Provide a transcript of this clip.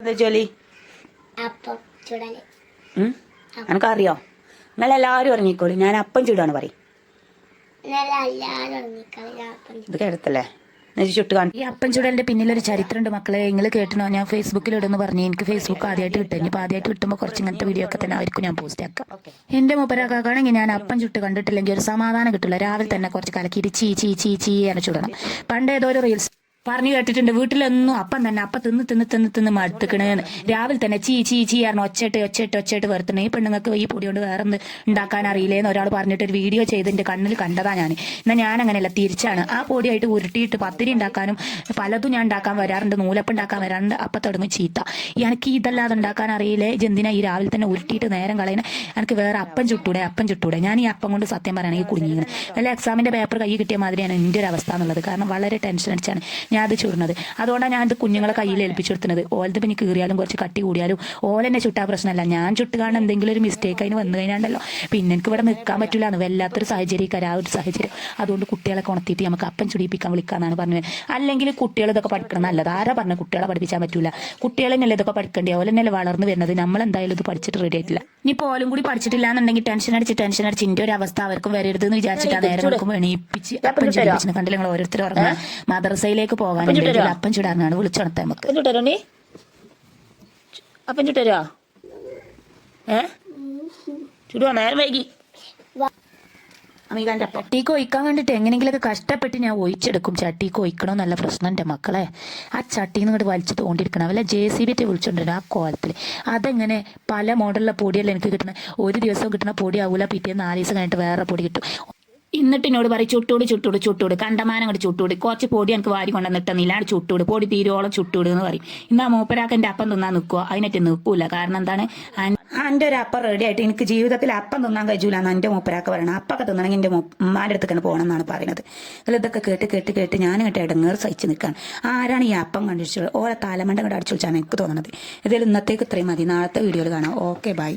എന്താ ജോലി? എനിക്കറിയോ? നിങ്ങളെല്ലാവരും ഇറങ്ങിക്കോളൂ, ഞാൻ അപ്പം ചൂടാണ് പറയും. ഇത് കേട്ടല്ലേ ചുട്ട് കാണും. ഈ അപ്പം ചുടലിന്റെ പിന്നിലൊരു ചരിത്രമുണ്ട് മക്കളെ. നിങ്ങൾ കേട്ടണോ? ഞാൻ ഫേസ്ബുക്കിൽ ഇടുന്നു പറഞ്ഞു. എനിക്ക് ഫേസ്ബുക്ക് ആദ്യമായിട്ട് കിട്ടും. ഇനിയിപ്പോൾ ആദ്യമായിട്ട് കിട്ടുമ്പോൾ കുറച്ച് ഇങ്ങനത്തെ വീഡിയോ ഒക്കെ തന്നെ ആയിരിക്കും ഞാൻ പോസ്റ്റ് ആക്കാം. എന്റെ മൂപ്പരാക്കാണെങ്കിൽ ഞാൻ അപ്പം ചുട്ട് കണ്ടിട്ടില്ലെങ്കിൽ ഒരു സമാധാനം കിട്ടില്ല. രാവിലെ തന്നെ കുറച്ച് കലക്കിയിട്ട് ചീ ചീ ചീ ചീ ആണ് ചുടണം. പണ്ട് ഏതോ ഒരു റീൽസ് പറഞ്ഞു കേട്ടിട്ടുണ്ട്, വീട്ടിലൊന്നും അപ്പം തന്നെ അപ്പം തിന്ന് മടുത്തുക്കണേന്ന്. രാവിലെ തന്നെ ചീ ചീ ചീ ആണ് ഒച്ചയിട്ട് വരുത്തണേ. ഈ പെണ്ണുങ്ങൾക്ക് ഈ പൊടി കൊണ്ട് വേറെ ഒന്ന് ഉണ്ടാക്കാൻ അറിയില്ലേന്ന് ഒരാൾ പറഞ്ഞിട്ട് ഒരു വീഡിയോ ചെയ്ത് എൻ്റെ കണ്ണിൽ കണ്ടതാ ഞാൻ. എന്നാൽ ഞാൻ അങ്ങനെയല്ല, തിരിച്ചാണ്. ആ പൊടിയായിട്ട് ഉരുട്ടിയിട്ട് പത്തിരി ഉണ്ടാക്കാനും പലതും ഞാൻ ഉണ്ടാക്കാൻ വരാറുണ്ട്, നൂലപ്പം ഉണ്ടാക്കാൻ വരാറുണ്ട്. അപ്പം തുടങ്ങും ചീത്ത, എനിക്ക് ഇതല്ലാതെ ഉണ്ടാക്കാൻ അറിയില്ലേ, ജന്തിനാ ഈ രാവിലെ തന്നെ ഉരുട്ടിയിട്ട് നേരം കളയുന്ന, എനിക്ക് വേറെ അപ്പം ചുട്ടൂടെ. ഞാൻ ഈ അപ്പം കൊണ്ട് സത്യം പറയുകയാണെങ്കിൽ കുടുങ്ങിയത്. അല്ല, എക്സാമിൻ്റെ പേപ്പർ കൈ കിട്ടിയ മാതിരിയാണ് എൻ്റെ ഒരു അവസ്ഥ എന്നുള്ളത്. കാരണം വളരെ ടെൻഷൻ അടിച്ചാണ് ഞാൻ അത് ചുടുന്നത്. അതുകൊണ്ടാണ് ഞാൻ ഇത് കുഞ്ഞുങ്ങളെ കയ്യിൽ ഏൽപ്പിച്ചു കൊടുക്കുന്നത്. ഓലത് പിന്നെ കീറിയാലും കുറച്ച് കട്ടി കൂടിയാലും ഓലെന്നെ ചുട്ടാ പ്രശ്നമല്ല. ഞാൻ ചുട്ട് കാണാൻ എന്തെങ്കിലും ഒരു മിസ്റ്റേക്ക് അതിന് വന്നു കഴിഞ്ഞാണ്ടല്ലോ പിന്നെ എനിക്ക് ഇവിടെ നിൽക്കാൻ പറ്റില്ല എന്ന് വല്ലാത്തൊരു സാഹചര്യം, ആ ഒരു സാഹചര്യം. അതുകൊണ്ട് കുട്ടികളെ ഉണർത്തിയിട്ട് നമുക്ക് അപ്പം ചുടിപ്പിക്കാൻ വിളിക്കാന്നാണ് പറഞ്ഞത്. അല്ലെങ്കിൽ കുട്ടികൾ ഇതൊക്കെ പഠിക്കണം നല്ലത്. ആരാ പറഞ്ഞത് കുട്ടികളെ പഠിപ്പിക്കാൻ പറ്റൂല? കുട്ടികളെന്നല്ലേ ഇതൊക്കെ പഠിക്കേണ്ടി, ഓലെന്നല്ലേ വളർന്നു വരുന്നത്. നമ്മൾ എന്തായാലും ഇത് പഠിച്ചിട്ട് റെഡി ആയിട്ടില്ല. ഇനി പോലും കൂടി പഠിച്ചിട്ടില്ല എന്നുണ്ടെങ്കിൽ ടെൻഷൻ അടിച്ച് ഇന്റെ ഒരു അവസ്ഥ അവർക്കും വരരുതെന്ന് വിചാരിച്ചിട്ട് നേരെ നോക്കുമ്പോൾ എണീപ്പിച്ച് അപ്പം ചുടിപ്പിച്ചു. കണ്ടില്ല നിങ്ങൾ ഓരോരുത്തർ ഉറങ്ങുക മദ്രസയിലേക്ക് പോകാൻ അപ്പം ചുടാനാണ് വിളിച്ചുണർത്താൻ നമുക്ക്. അപ്പം ചുട്ടരുവാ? ചുടുവാ? നേരം വൈകി ചട്ടിക്ക് ഒഴിക്കാൻ വേണ്ടിയിട്ട് എങ്ങനെയെങ്കിലൊക്കെ കഷ്ടപ്പെട്ട് ഞാൻ ഒഴിച്ചെടുക്കും. ചട്ടിക്ക് ഒഴിക്കണോ നല്ല പ്രശ്നം എൻ്റെ മക്കളെ. ആ ചട്ടിന്ന് ഇങ്ങോട്ട് വലിച്ചു തോണ്ടിയിരിക്കണം. വല്ല JCB വിളിച്ചോണ്ടിരുന്നു ആ കോലത്തിൽ. അതെങ്ങനെ പല മോഡലിലെ പൊടിയല്ല എനിക്ക് കിട്ടുന്നത്. ഒരു ദിവസം കിട്ടുന്ന പൊടി ആവൂല, പിറ്റേന്ന് 4 ദിവസം കഴിഞ്ഞിട്ട് വേറെ പൊടി കിട്ടും. എന്നിട്ട് എന്നോട് പറയും ചുട്ടൂട് കണ്ടമാനം അങ്ങോട്ട് ചുട്ടൂട്, കുറച്ച് പൊടി എനിക്ക് വാരി കൊണ്ടുവന്നിട്ടെന്നില്ല, അവിടെ ചുട്ടൂട്, പൊടി തീരോളം ചുട്ടൂട് എന്ന് പറയും. ഇന്നാ മൂപ്പരാക്ക് എൻ്റെ അപ്പം തിന്നാൻ നിൽക്കുമോ? അതിനായിട്ട് നിൽക്കൂല. കാരണം എന്താണ്, എൻ്റെ ഒരു അപ്പം റെഡി ആയിട്ട് എനിക്ക് ജീവിതത്തിൽ അപ്പം തിന്നാൻ കഴിയൂല എന്ന് എൻ്റെ മൂപ്പരാക്ക് പറയണം. അപ്പൊക്കെ തിന്നണമെങ്കിൽ എൻ്റെ ഉമ്മാൻ്റെ അടുത്തേക്കാണ് പോകണം എന്നാണ് പറയുന്നത്. അതിൽ ഇതൊക്കെ കേട്ട് ഞാൻ കേട്ട് ഇടങ്ങേറ് സഹിച്ച് നിൽക്കുകയാണ്. ആരാണ് ഈ അപ്പം കണ്ടിച്ചത്? ഓരോ തലമണ്ട കണ്ട് അടിച്ചു വെച്ചാണ് എനിക്ക് തോന്നുന്നത്. ഇതിൽ ഇന്നത്തേക്ക് ഇത്രയും മതി. നാളത്തെ വീഡിയോയിൽ കാണാം. Okay, by.